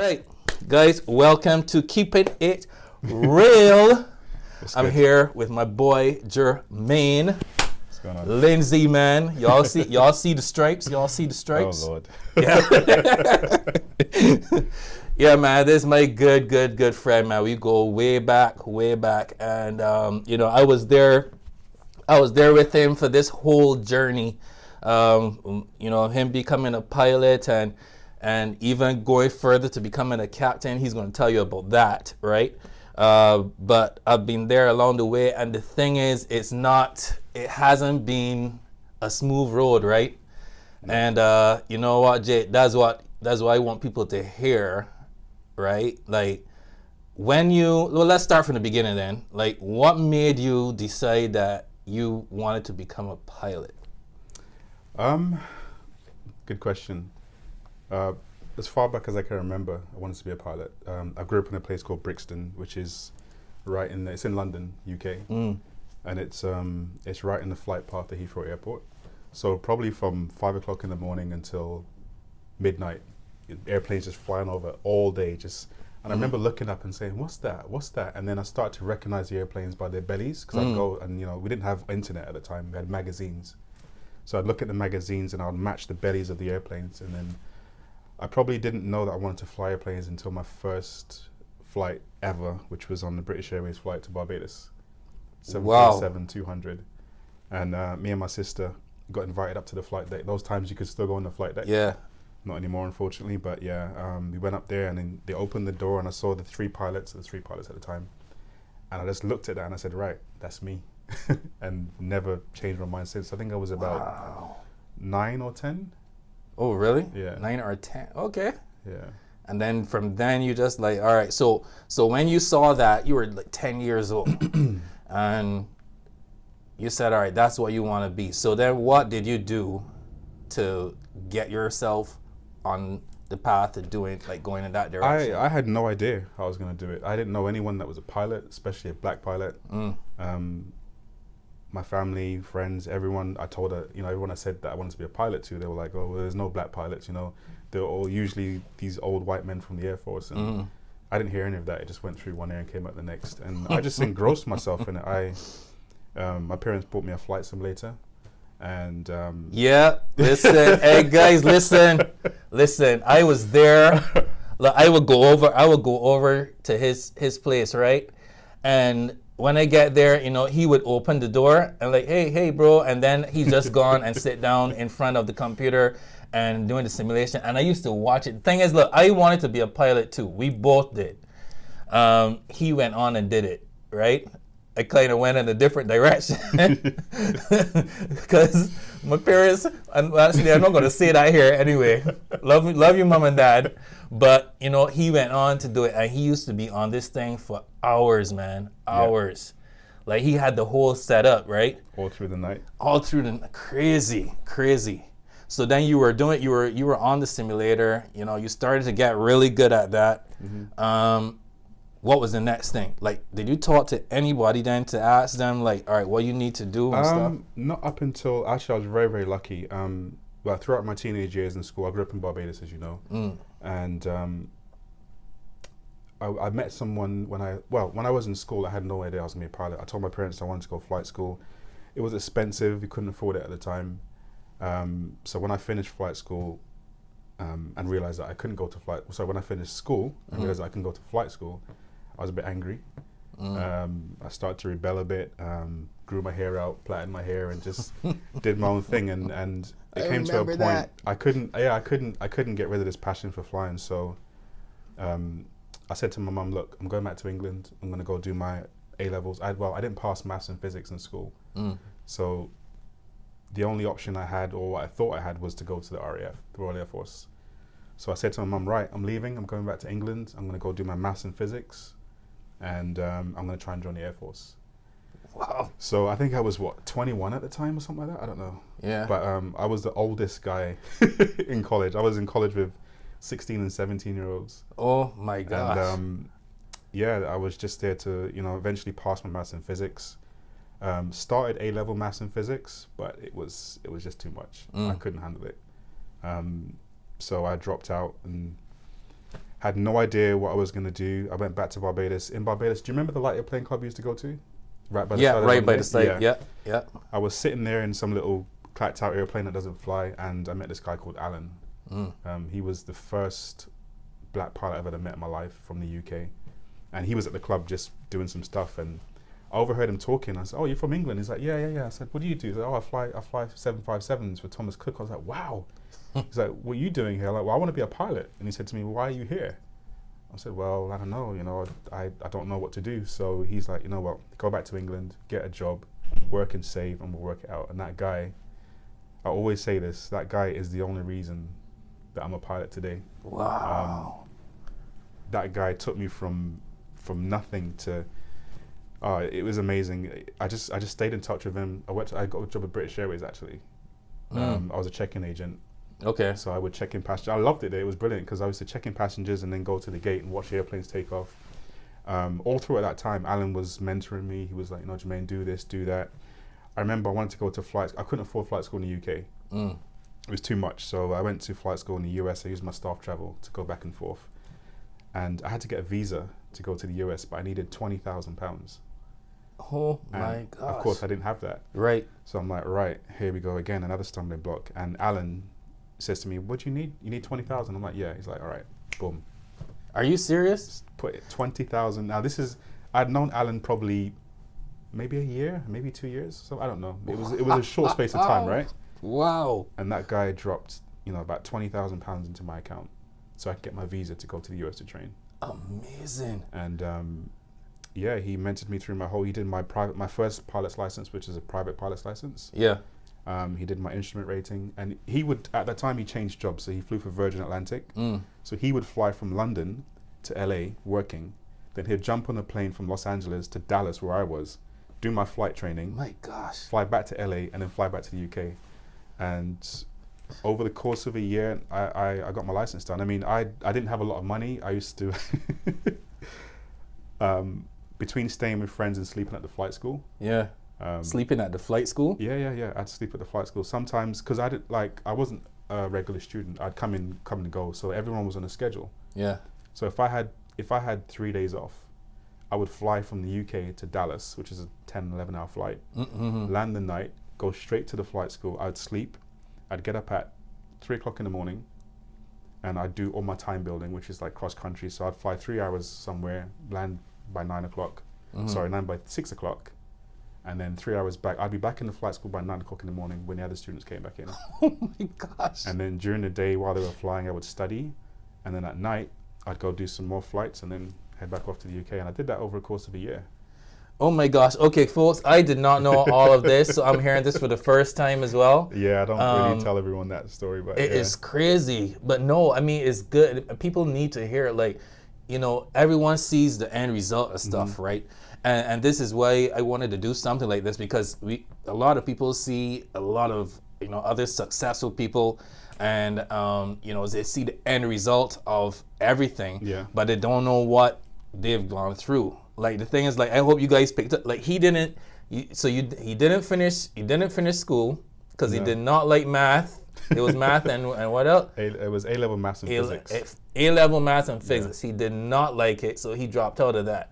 right, guys, welcome to Keeping It Real. I'm here with my boy Jermaine Lindsay, man. Y'all see the stripes? Y'all see the stripes? Oh Lord. Yeah. Yeah, man. This is my good friend, man. We go way back, and I was there with him for this whole journey. Him becoming a pilot and even going further to becoming a captain. He's going to tell you about that, right? But I've been there along the way, and the thing is, it hasn't been a smooth road, right? No. And you know what, Jay? That's what I want people to hear, right? Like, let's start from the beginning then. Like, what made you decide that you wanted to become a pilot? Good question. As far back as I can remember, I wanted to be a pilot. I grew up in a place called Brixton, which is it's in London, UK, and it's right in the flight path to Heathrow Airport. So probably from 5 o'clock in the morning until midnight, airplanes just flying over all day. And I remember looking up and saying, "What's that? What's that?" And then I start to recognize the airplanes by their bellies, because I'd go and we didn't have internet at the time. We had magazines, so I'd look at the magazines and I'd match the bellies of the airplanes, and then I probably didn't know that I wanted to fly airplanes until my first flight ever, which was on the British Airways flight to Barbados, 747-200. And me and my sister got invited up to the flight deck. Those times you could still go on the flight deck. Yeah. Not anymore, unfortunately, but yeah, we went up there and then they opened the door and I saw the three pilots at the time. And I just looked at that and I said, right, that's me. And never changed my mind since. I think I was about 9 or 10. Oh, really? Yeah. 9 or 10. Okay. Yeah. And then from then you just like, all right. So when you saw that, you were like 10 years old, and you said, all right, that's what you want to be. So then what did you do to get yourself on the path of going in that direction? I had no idea how I was going to do it. I didn't know anyone that was a pilot, especially a black pilot. My family, friends, everyone, everyone I said that I wanted to be a pilot to, they were like, oh, well, there's no black pilots, They're all usually these old white men from the Air Force. And I didn't hear any of that. It just went through one ear and came out the next. And I just engrossed myself in it. My parents bought me a flight simulator. And yeah, listen, hey guys, listen. I was there. Like, I would go over to his place, right? And when I get there, he would open the door and like, hey, bro. And then he's just gone and sit down in front of the computer and doing the simulation. And I used to watch it. The thing is, look, I wanted to be a pilot too. We both did. He went on and did it, right? I kind of went in a different direction because my parents, and actually I'm not going to say that here anyway. Love you, mom and dad. But, he went on to do it, and he used to be on this thing for hours, man, hours. Yeah. Like, he had the whole setup, right? All through the night. All through the night. Crazy. So then you were on the simulator, you started to get really good at that. What was the next thing? Like, did you talk to anybody then to ask them, like, all right, what you need to do and stuff? Not up until, actually, I was very, very lucky. Well, throughout my teenage years in school, I grew up in Barbados, as you know. And I met someone when I was in school. I had no idea I was going to be a pilot. I told my parents I wanted to go flight school. It was expensive. We couldn't afford it at the time. So when I finished flight school and realized that I couldn't go to flight, so when I finished school and realized that I couldn't go to flight school, I was a bit angry. I started to rebel a bit, grew my hair out, plaited my hair, and just did my own thing. And it came to a point that I couldn't get rid of this passion for flying. So I said to my mum, look, I'm going back to England. I'm going to go do my A-levels. I didn't pass maths and physics in school. So the only option I had, or what I thought I had, was to go to the RAF, the Royal Air Force. So I said to my mum, right, I'm leaving. I'm going back to England. I'm going to go do my maths and physics. And I'm going to try and join the Air Force. Wow. So I think I was, 21 at the time or something like that? I don't know. Yeah. But I was the oldest guy in college. I was in college with 16 and 17-year-olds. Oh, my gosh. And I was just there to, eventually pass my maths and physics. Started A-level maths and physics, but it was just too much. I couldn't handle it. So I dropped out, and Had no idea what I was going to do. I went back to Barbados. In Barbados, do you remember the light airplane club we used to go to? Right by the side of right by London? the side. Yeah. I was sitting there in some little clacked out airplane that doesn't fly, and I met this guy called Alan. He was the first black pilot I've ever met in my life from the UK, and he was at the club just doing some stuff, and I overheard him talking. I said, "Oh, you're from England?" He's like, "Yeah." I said, "What do you do?" He's like, "Oh, I fly 757s for Thomas Cook." I was like, "Wow." He's like, "What are you doing here?" I'm like, "Well, I want to be a pilot." And he said to me, "Well, why are you here?" I said, "Well, I don't know. I don't know what to do." So he's like, "You know what? Go back to England, get a job, work and save, and we'll work it out." And that guy, I always say this, that guy is the only reason that I'm a pilot today. Wow. That guy took me from nothing to. It was amazing. I just stayed in touch with him. I got a job at British Airways actually. I was a check-in agent. Okay. So I would check in passengers. I loved it. It was brilliant because I used to check in passengers and then go to the gate and watch the airplanes take off. All through at that time, Alan was mentoring me. He was like, Jermaine, do this, do that. I remember I wanted to go to flight. I couldn't afford flight school in the UK. It was too much. So I went to flight school in the US. I used my staff travel to go back and forth. And I had to get a visa to go to the US, but I needed £20,000. Oh my gosh. Of course, I didn't have that. Right. So I'm like, right, here we go again, another stumbling block. And Alan says to me, "What do you need? You need 20,000." I'm like, "Yeah." He's like, "All right, boom." Are you serious? Put it 20,000. Now I'd known Alan probably maybe a year, maybe 2 years. So I don't know. It was a short space of time, right? Wow. And that guy dropped, about £20,000 into my account, so I could get my visa to go to the US to train. Amazing. And yeah, he mentored me through he did my first pilot's license, which is a private pilot's license. Yeah. He did my instrument rating, and at that time he changed jobs, so he flew for Virgin Atlantic. So he would fly from London to LA working, then he'd jump on a plane from Los Angeles to Dallas, where I was, do my flight training. My gosh. Fly back to LA, and then fly back to the UK. And over the course of a year, I got my license done. I mean, I didn't have a lot of money. I used to, between staying with friends and sleeping at the flight school. Yeah. Sleeping at the flight school? Yeah. I'd sleep at the flight school sometimes because I wasn't a regular student. I'd come and go, so everyone was on a schedule. Yeah. So if I had 3 days off, I would fly from the UK to Dallas, which is a 10, 11-hour flight, land the night, go straight to the flight school. I'd sleep. I'd get up at 3 o'clock in the morning, and I'd do all my time building, which is like cross country. So I'd fly 3 hours somewhere, land by 9 o'clock. Land by 6 o'clock. And then 3 hours back. I'd be back in the flight school by 9 o'clock in the morning when the other students came back in. Oh my gosh. And then during the day while they were flying, I would study. And then at night, I'd go do some more flights and then head back off to the UK. And I did that over the course of a year. Oh my gosh. Okay, folks, I did not know all of this, so I'm hearing this for the first time as well. Yeah, I don't really tell everyone that story, but it is crazy. But no, I mean, it's good. People need to hear it. Like, everyone sees the end result of stuff, right? And this is why I wanted to do something like this, because a lot of people see a lot of other successful people, and they see the end result of everything, but they don't know what they've gone through. Like the thing is, like I hope you guys picked up. Like he didn't finish school because he did not like math. It was math and what else? It was A-level maths and physics. A-level maths and physics. He did not like it, so he dropped out of that.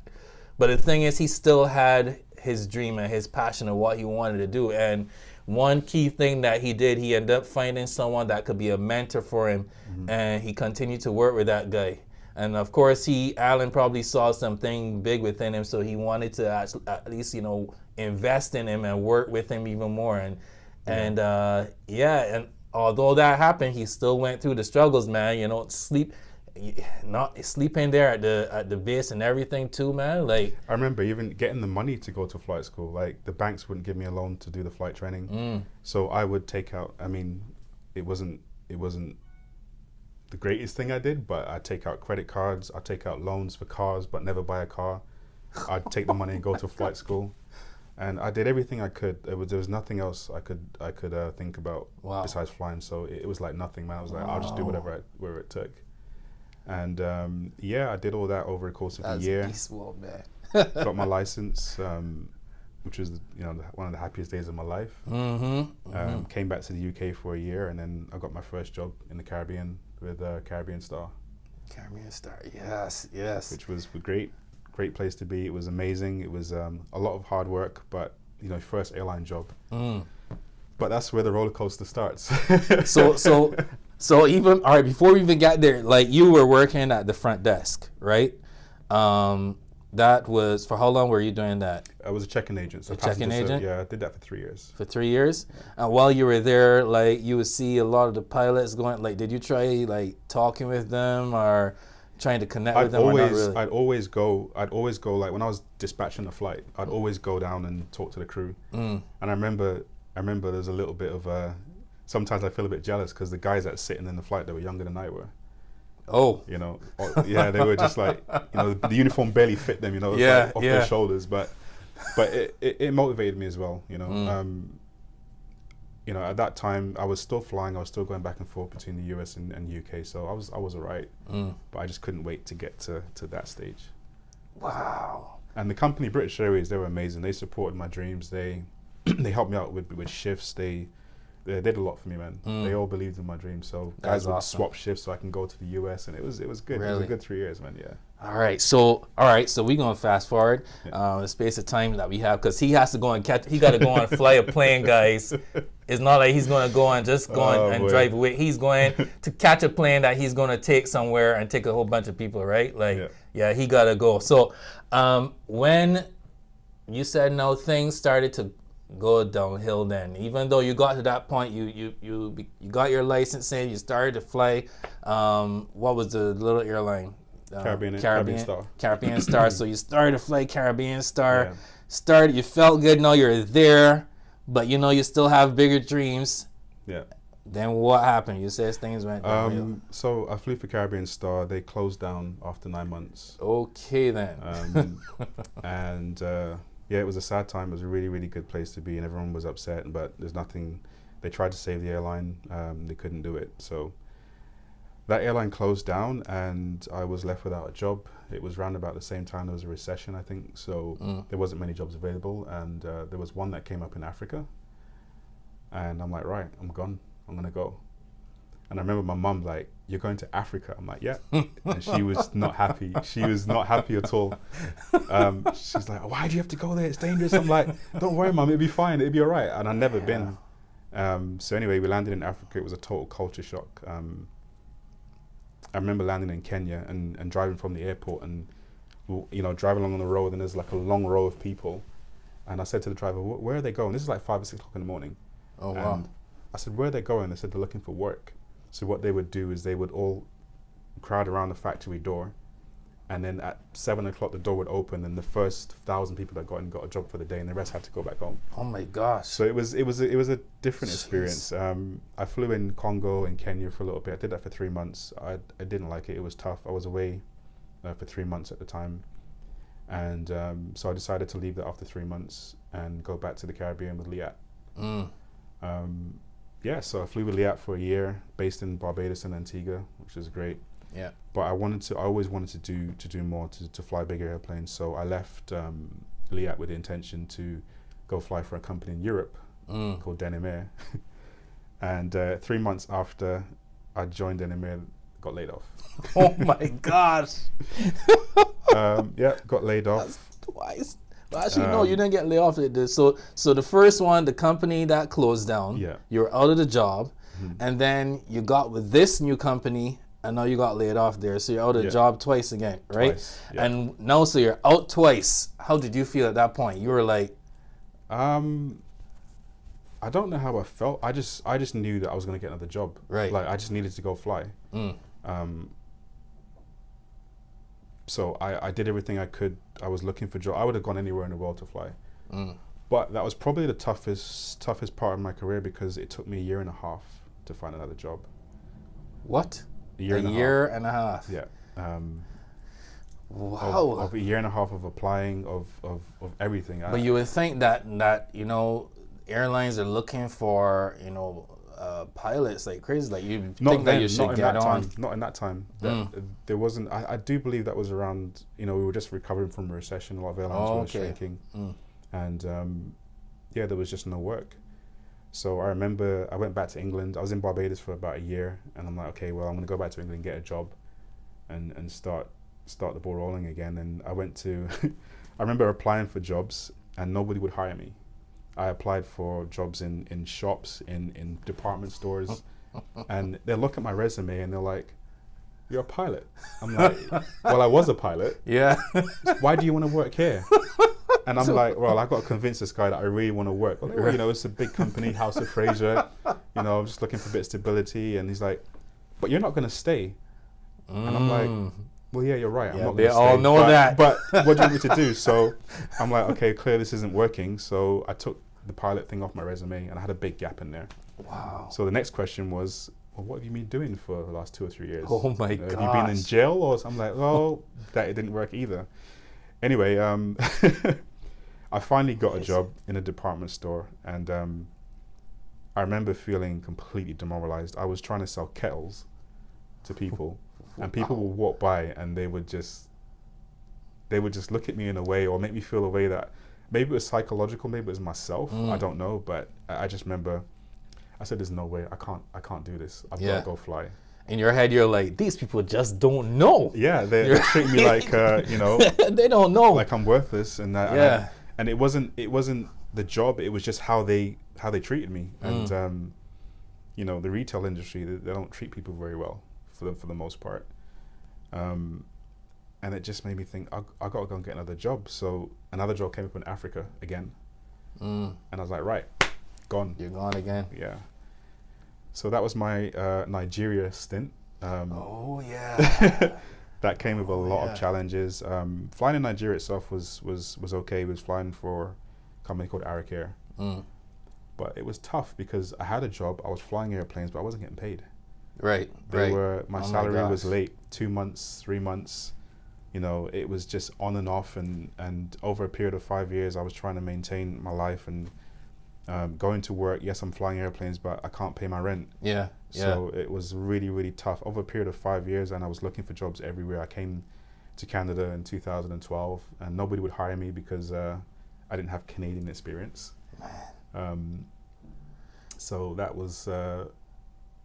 But the thing is, he still had his dream and his passion of what he wanted to do. And one key thing that he did, he ended up finding someone that could be a mentor for him, and he continued to work with that guy. And of course, Alan probably saw something big within him, so he wanted to at least, invest in him and work with him even more. And although that happened, he still went through the struggles, man. Not sleeping there at the base and everything too, man. Like I remember even getting the money to go to flight school. Like the banks wouldn't give me a loan to do the flight training, so I would take out. I mean, it wasn't the greatest thing I did, but I'd take out credit cards. I'd take out loans for cars, but never buy a car. I'd take the money and go to flight school, and I did everything I could. There was nothing else I could think about besides flying. So it was like nothing, man. I was like, I'll just do whatever it took. And I did all that over the course of a year. That's peaceful, man. Got my license, which was one of the happiest days of my life. Came back to the UK for a year, and then I got my first job in the Caribbean with Caribbean Star. Caribbean Star. Yes, yes. which was a great place to be. It was amazing. It was a lot of hard work, but first airline job. But that's where the roller coaster starts. So even all right, before we even got there, like you were working at the front desk, right? That was for how long were you doing that? I was a check-in agent. So a check-in agent? Yeah, I did that for 3 years. For 3 years? And while you were there, like you would see a lot of the pilots going, like did you try like talking with them or trying to connect with them or not really? I'd always go like when I was dispatching a flight, I'd always go down and talk to the crew. And I remember there's a little bit of sometimes I feel a bit jealous because the guys that were sitting in the flight, they were younger than I were. Oh. Yeah, they were just like, the uniform barely fit them, off their shoulders. But it motivated me as well, at that time I was still flying, I was still going back and forth between the US and UK, so I was all right. But I just couldn't wait to get to that stage. Wow. And the company, British Airways, they were amazing. They supported my dreams. They helped me out with shifts. They did a lot for me, man. They all believed in my dreams. So guys would swap shifts so I can go to the US, and it was good. Really? It was a good 3 years, man. Yeah. All right, so we're gonna fast forward the space of time that we have because he has to go and he got to go and fly a plane, guys. It's not like he's gonna go and just go and drive away. He's going to catch a plane that he's gonna take somewhere and take a whole bunch of people, right? Like, yeah he gotta go. So when you said no, things started to go downhill then. Even though you got to that point, you got your licensing, you started to fly. What was the little airline? Caribbean Star. Caribbean Star. So you started to fly Caribbean Star. You felt good. Now you're there, but you still have bigger dreams. Yeah. Then what happened? You said things went downhill. So I flew for Caribbean Star. They closed down after 9 months. Okay then. And it was a sad time. It was a really, really good place to be, and everyone was upset. But there's nothing. They tried to save the airline. They couldn't do it. So that airline closed down, and I was left without a job. It was around about the same time there was a recession, I think. So there wasn't many jobs available, and there was one that came up in Africa. And I'm like, right, I'm gone. I'm gonna go. And I remember my mum like, "You're going to Africa?" I'm like, "Yeah." And she was not happy. She was not happy at all. She's like, "Why do you have to go there? It's dangerous." I'm like, "Don't worry, Mum. It'll be fine. It'll be all right." And I'd never been. So anyway, we landed in Africa. It was a total culture shock. I remember landing in Kenya and driving from the airport and, driving along on the road, and there's like a long row of people. And I said to the driver, "Where are they going?" This is like 5 or 6 o'clock in the morning. Oh, wow. And I said, "Where are they going?" They said, "They're looking for work." So what they would do is they would all crowd around the factory door, and then at 7 o'clock the door would open, and the first 1,000 people that got in got a job for the day, and the rest had to go back home. Oh my gosh! So it was a different experience. I flew in Congo and Kenya for a little bit. I did that for 3 months. I didn't like it. It was tough. I was away for 3 months at the time, and so I decided to leave that after 3 months and go back to the Caribbean with Liat. So I flew with Liat for a year, based in Barbados and Antigua, which is great. Yeah. But I always wanted to do more, to fly bigger airplanes. So I left Liat with the intention to go fly for a company in Europe called Air. And 3 months after I joined Air, got laid off. Oh my gosh. Got laid off. That's twice. Well, actually, no, you didn't get laid off. So the first one, the company that closed down, you were out of the job, and then you got with this new company, and now you got laid off there. So you're out of the job twice again, right? Twice, yeah. And now, so you're out twice. How did you feel at that point? You were like... I don't know how I felt. I just knew that I was going to get another job. Right. Like, I just needed to go fly. So I did everything I could. I was looking for jobs. I would have gone anywhere in the world to fly. But that was probably the toughest part of my career, because it took me a year and a half to find another job. What? A year and a half. Yeah. Wow. Of a year and a half of applying, of everything. But you would think that airlines are looking for pilots like crazy. Like you think that you should get on. Not in that time. There wasn't. I do believe that was around. We were just recovering from a recession. A lot of airlines were shrinking, and there was just no work. So I remember I went back to England. I was in Barbados for about a year, and I'm like, okay, well, I'm going to go back to England and get a job. and start the ball rolling again. And I went to, I remember applying for jobs and nobody would hire me. I applied for jobs in shops, in department stores, and they look at my resume and they're like, "You're a pilot." I'm like, "Well, I was a pilot. Yeah. Why do you want to work here?" And I'm like, "Well, I got to convince this guy that I really want to work. Well, you know, it's a big company, House of Fraser. You know, I'm just looking for a bit of stability." And he's like, "But you're not going to stay." And I'm like, "Well, yeah, you're right. I'm not going to stay." They all know that. But what do you want me to do? So I'm like, okay, clearly this isn't working. So I took the pilot thing off my resume and I had a big gap in there. Wow. So the next question was, well, what have you been doing for the last 2 or 3 years? Oh my god. Have you been in jail? Or I'm like, well, that it didn't work either. Anyway, I finally got a job in a department store, and I remember feeling completely demoralized. I was trying to sell kettles to people, and people would walk by and they would just look at me in a way or make me feel a way that maybe it was psychological, maybe it was myself, I don't know, but I just remember I said, "There's no way, I can't do this. I've got to go fly." In your head, you're like, these people just don't know. Yeah, they treat me like, you know, they don't know, like I'm worthless, and and it wasn't the job. It was just how they treated me, and you know, the retail industry, they don't treat people very well for the most part, and it just made me think I got to go and get another job. So another job came up in Africa again, and I was like, right, gone. You're gone again. Yeah. So that was my Nigeria stint. Oh yeah. That came with a lot of challenges. Flying in Nigeria itself was okay. It was flying for a company called K.I.R. But it was tough because I had a job. I was flying airplanes, but I wasn't getting paid. Right. My salary was late, 2 months, 3 months. You know, it was just on and off, and over a period of 5 years, I was trying to maintain my life and going to work. Yes, I'm flying airplanes, but I can't pay my rent. Yeah. So it was really, really tough over a period of 5 years, and I was looking for jobs everywhere. I came to Canada in 2012, and nobody would hire me because I didn't have Canadian experience. So that was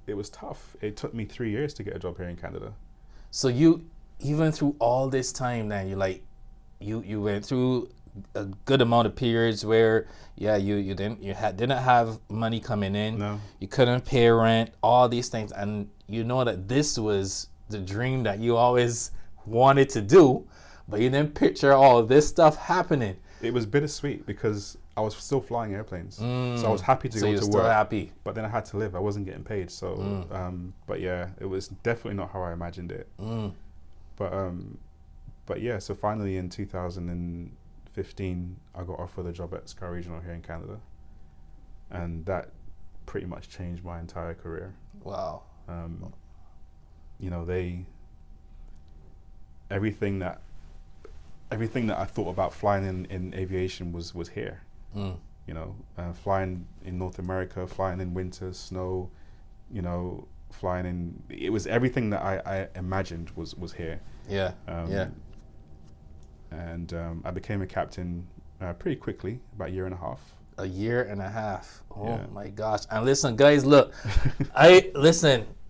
it was tough. It took me 3 years to get a job here in Canada. So you, even through all this time, then you went through a good amount of periods where you didn't have money coming in. No. You couldn't pay rent, all these things, and you know that this was the dream that you always wanted to do, but you didn't picture all this stuff happening. It was bittersweet because I was still flying airplanes, so I was happy to go to work. Still happy, but then I had to live. I wasn't getting paid, so but yeah, it was definitely not how I imagined it. But yeah, so finally in 2015, I got offered a job at K.I.R Regional here in Canada, and that pretty much changed my entire career. Wow. You know, everything that I thought about flying in aviation was here. You know, flying in North America, flying in winter, snow, you know, flying in, it was everything that I imagined was here. Yeah. And I became a captain pretty quickly, about a year and a half. A year and a half. Oh Yeah. my gosh. And listen, guys, look,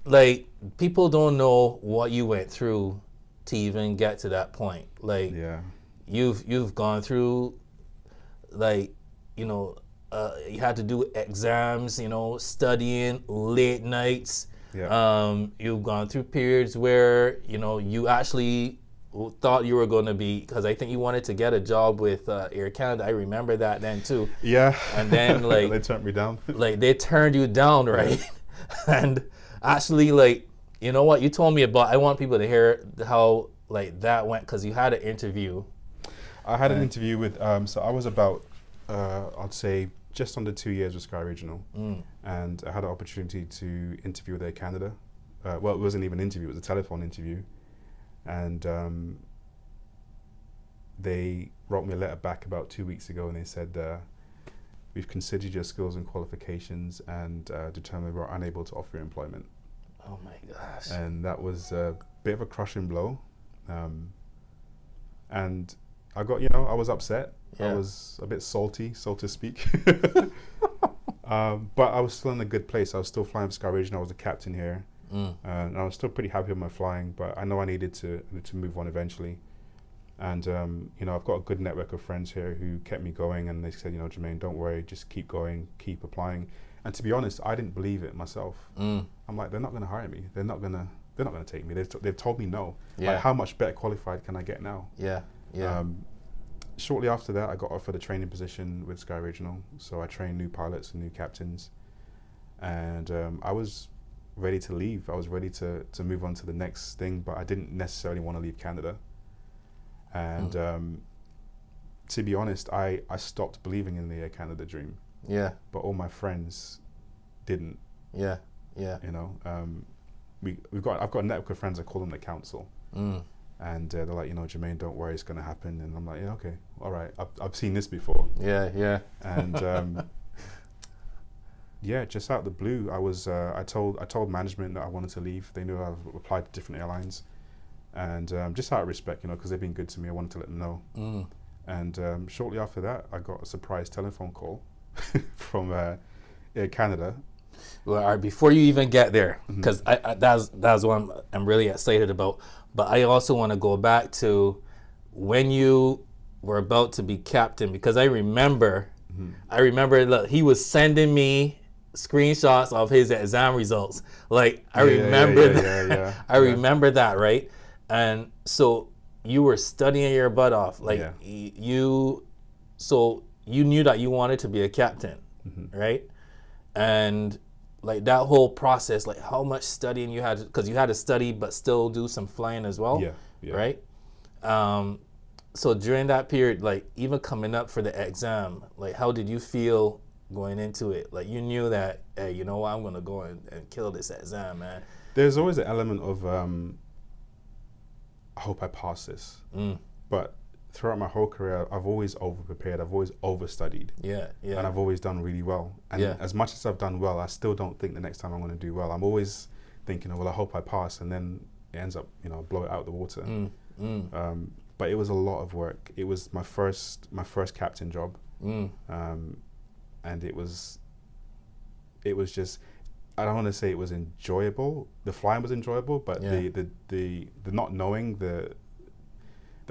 like, people don't know what you went through to even get to that point. Like, you've gone through, like, you know, you had to do exams, you know, studying late nights. You've gone through periods where, you know, you actually thought you were going to be, because I think you wanted to get a job with Air Canada. I remember that then too. Yeah. And then like they turned me down. Like they turned you down, right? And actually, like, you know what you told me about, I want people to hear how like that went, because you had an interview. I had an interview with so I was about I'd say just under 2 years with K.I.R Regional, and I had an opportunity to interview with Air Canada. Well, it wasn't even an interview, it was a telephone interview. And they wrote me a letter back about 2 weeks ago, and they said, we've considered your skills and qualifications and determined we're unable to offer you employment. Oh my gosh. And that was a bit of a crushing blow. And I got, you know, I was upset. I was a bit salty, so to speak. But I was still in a good place. I was still flying for K.I.R Regional. I was the captain here. And I was still pretty happy with my flying, but I know I needed to move on eventually. And you know, I've got a good network of friends here who kept me going, and they said, you know, Jermaine, don't worry, just keep going, keep applying. And to be honest, I didn't believe it myself. I'm like, they're not going to hire me. They're not going to take me. They've told me no. Yeah. Like, how much better qualified can I get now? Yeah. Yeah. Shortly after that, I got offered a training position with Sky Regional. So I trained new pilots and new captains. And I was ready to leave. I was ready to move on to the next thing, but I didn't necessarily want to leave Canada. And to be honest, I stopped believing in the Air Canada dream. Yeah. But all my friends didn't. Yeah. Yeah. You know, I've got a network of friends. I call them the council, and they're like, you know, Jermaine, don't worry, it's gonna happen. And I'm like, yeah, okay, all right. I've seen this before. Yeah. Yeah. And yeah, just out of the blue, I told management that I wanted to leave. They knew I've applied to different airlines, and just out of respect, you know, because they've been good to me, I wanted to let them know. And shortly after that, I got a surprise telephone call from Air Canada. Well, all right, before you even get there, because that's what I'm really excited about. But I also want to go back to when you were about to be captain, because I remember, look, he was sending me screenshots of his exam results. Like I remember that. I remember that, right? And so you were studying your butt off, like so you knew that you wanted to be a captain, right? And like that whole process, like how much studying you had, because you had to study but still do some flying as well, right? So during that period, like even coming up for the exam, like how did you feel going into it? Like you knew that, hey, you know what, I'm gonna go and kill this exam, man. There's always an element of I hope I pass this, but throughout my whole career, I've always over-prepared, I've always over-studied. And I've always done really well. And as much as I've done well, I still don't think the next time I'm going to do well. I'm always thinking, oh, well, I hope I pass, and then it ends up, you know, blow it out the water. But it was a lot of work. It was my first captain job. And it was just, I don't want to say it was enjoyable. The flying was enjoyable, but the not knowing, the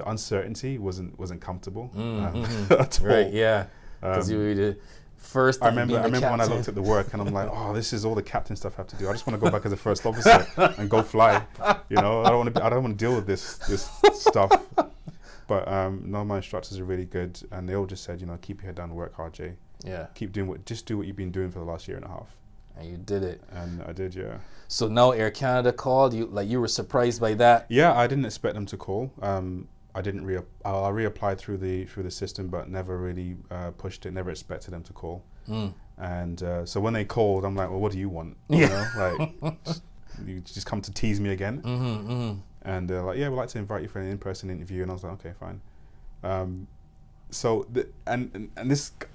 uncertainty wasn't comfortable at all. Right, yeah. Because you were the first. I remember when I looked at the work and I'm like, oh, this is all the captain stuff I have to do. I just want to go back as a first officer and go fly. You know, I don't want to deal with this stuff. But no, my instructors are really good, and they all just said, you know, keep your head down, work hard, Jay. Yeah. Keep doing just do what you've been doing for the last year and a half. And you did it. And I did, yeah. So now Air Canada called you, like you were surprised by that? Yeah, I didn't expect them to call. I didn't I reapplied through the system, but never really pushed it. Never expected them to call. And so when they called, I'm like, well, what do you want? You know, like you just come to tease me again. And they're like, yeah, we'd like to invite you for an in-person interview. And I was like, okay, fine. So this,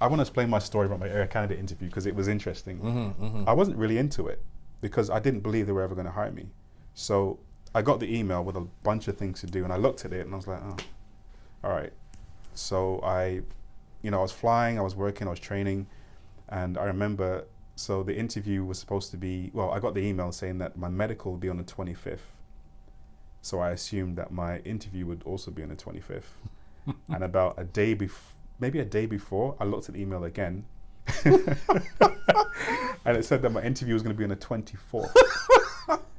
I want to explain my story about my Air Canada interview because it was interesting. I wasn't really into it because I didn't believe they were ever going to hire me. So I got the email with a bunch of things to do, and I looked at it and I was like, oh, all right. So I was flying, I was working, I was training, and I remember, so the interview was supposed to be, well, I got the email saying that my medical would be on the 25th. So I assumed that my interview would also be on the 25th. And about maybe a day before, I looked at the email again, and it said that my interview was going to be on the 24th.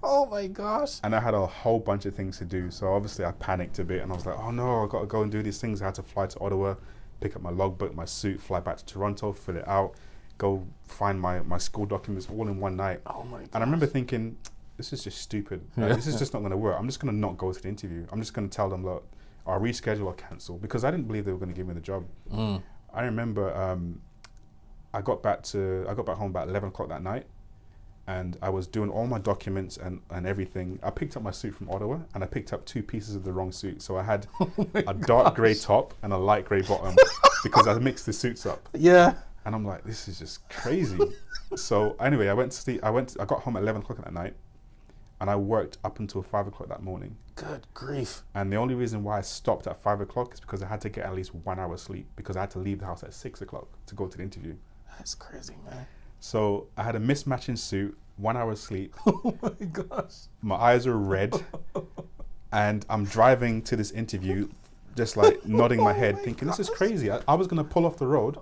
Oh my gosh. And I had a whole bunch of things to do. So obviously I panicked a bit and I was like, oh no, I've got to go and do these things. I had to fly to Ottawa, pick up my logbook, my suit, fly back to Toronto, fill it out, go find my school documents all in one night. Oh my gosh. And I remember thinking, this is just stupid. Like, this is just not going to work. I'm just going to not go to the interview. I'm just going to tell them, look, I'll reschedule or cancel, because I didn't believe they were going to give me the job. I remember I got back home about 11 o'clock that night, and I was doing all my documents and everything. I picked up my suit from Ottawa, and I picked up 2 pieces of the wrong suit. So I had a dark grey top and a light grey bottom because I mixed the suits up. Yeah. And I'm like, this is just crazy. So anyway, I went to sleep. I got home at 11 o'clock that night, and I worked up until 5 o'clock that morning. Good grief. And the only reason why I stopped at 5 o'clock is because I had to get at least 1 hour sleep, because I had to leave the house at 6 o'clock to go to the interview. That's crazy, man. So I had a mismatching suit. 1 hour sleep. Oh my gosh. My eyes are red. And I'm driving to this interview, just like nodding my head, thinking, this is crazy. I was going to pull off the road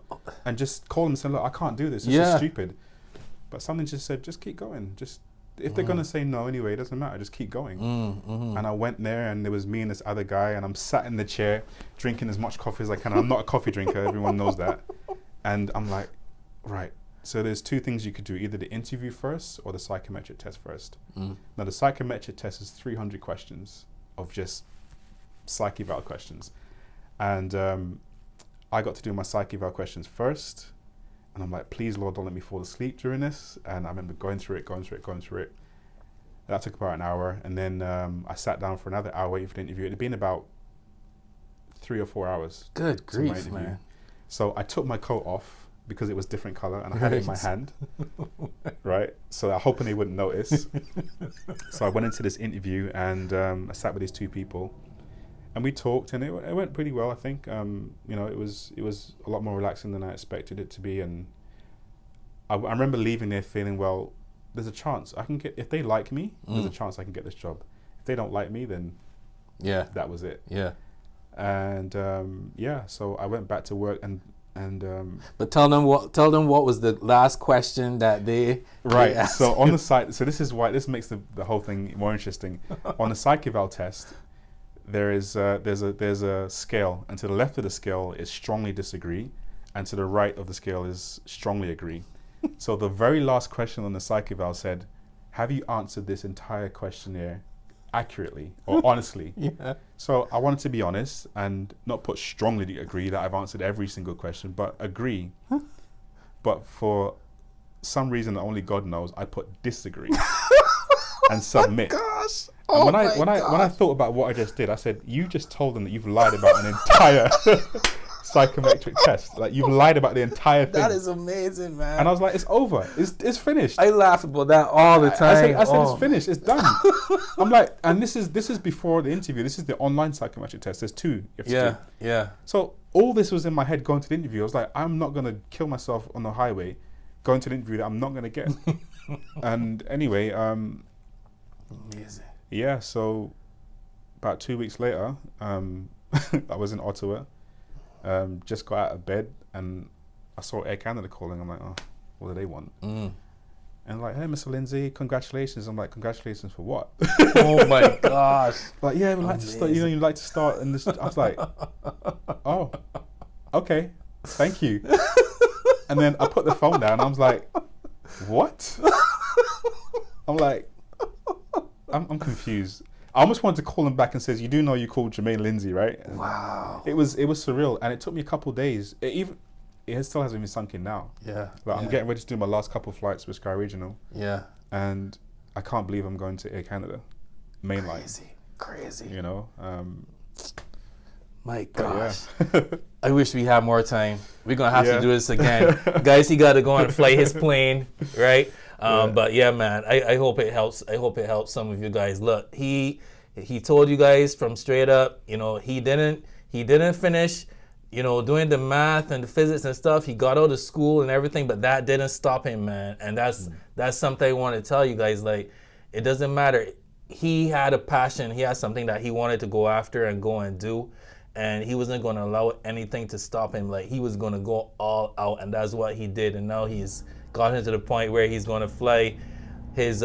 and just call them and say, look, I can't do this. This is stupid. But something just said, just keep going. Just if they're going to say no anyway, it doesn't matter. Just keep going. And I went there, and there was me and this other guy, and I'm sat in the chair drinking as much coffee as I can. I'm not a coffee drinker. Everyone knows that. And I'm like, right. So there's two things you could do, either the interview first or the psychometric test first. Now, the psychometric test is 300 questions of just psych eval questions. And I got to do my psych eval questions first. And I'm like, please, Lord, don't let me fall asleep during this. And I remember going through it. That took about an hour. And then I sat down for another hour waiting for the interview. It had been about 3 or 4 hours. Good grief, man. So I took my coat off because it was different color, and I had it in my hand, right? So I'm hoping they wouldn't notice. So I went into this interview, and I sat with these two people, and we talked, and it went pretty well, I think. You know, it was a lot more relaxing than I expected it to be, and I remember leaving there feeling, well, there's a chance I can get, if they like me, there's a chance I can get this job. If they don't like me, then that was it. And so I went back to work, and but tell them what was the last question that they asked. So on the site, so this is why this makes the whole thing more interesting. On the psych eval test, there's a scale, and to the left of the scale is strongly disagree, and to the right of the scale is strongly agree. So the very last question on the psych eval said, have you answered this entire questionnaire accurately or honestly? So I wanted to be honest and not put strongly agree that I've answered every single question, but agree. But for some reason that only God knows, I put disagree and submit. Gosh. And when I thought about what I just did, I said, you just told them that you've lied about an entire psychometric test. Like, you've lied about the entire thing. That is amazing, man. And I was like, it's over. It's finished. I laugh about that all the time. I said it's finished. It's done. I'm like, and this is before the interview. This is the online psychometric test. There's two. You have to do. Yeah. So all this was in my head going to the interview. I was like, I'm not going to kill myself on the highway going to the interview that I'm not going to get. And anyway, amazing. Yeah, so about 2 weeks later, I was in Ottawa, just got out of bed, and I saw Air Canada calling. I'm like, oh, what do they want? And like, hey, Mr. Lindsay, congratulations. I'm like, congratulations for what? Oh my gosh. Like, yeah, we'd like to start, you'd like to start. And this, I was like, oh, okay, thank you. And then I put the phone down, and I was like, what? I'm like, I'm confused. I almost wanted to call him back and says, you do know you called Jermaine Lindsay, right? And wow. It was surreal, and it took me a couple of days. It still hasn't been sunk in now. I'm getting ready to do my last couple of flights with Sky Regional. And I can't believe I'm going to Air Canada, mainline. Crazy. You know. My gosh. I wish we had more time. We're gonna have to do this again, guys. He got to go and fly his plane, right? But yeah, man, I hope it helps. I hope it helps some of you guys. Look, he told you guys from straight up, you know, he didn't finish, you know, doing the math and the physics and stuff. He got out of school and everything, but that didn't stop him, man. And that's something I want to tell you guys. Like, it doesn't matter. He had a passion. He had something that he wanted to go after and go and do. And he wasn't going to allow anything to stop him. Like, he was going to go all out, and that's what he did. And now he's gotten to the point where he's going to fly his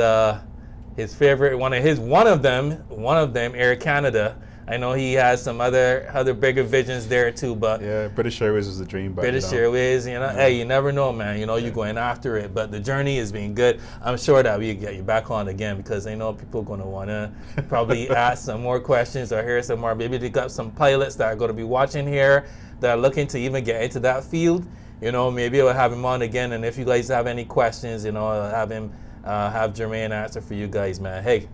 favorite one of them, Air Canada. I know he has some other bigger visions there too, but yeah, British Airways is the dream. But British Airways, you know, hey, you never know, man. You know, you're going after it, but the journey has been good. I'm sure that we get you back on again, because I know people are going to want to probably ask some more questions or hear some more. Maybe they got some pilots that are going to be watching here that are looking to even get into that field. You know, maybe I'll have him on again, and if you guys have any questions, you know, I'll have him have Jermaine answer for you guys, man. Hey.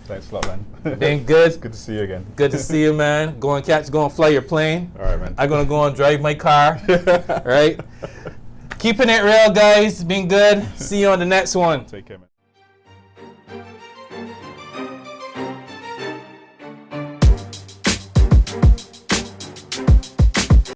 Thanks a lot, man. Been good. It's good to see you again. Good to see you, man. Go and fly your plane. All right, man. I'm going to go and drive my car. Right? Keeping it real, guys. Been good. See you on the next one. Take care, man.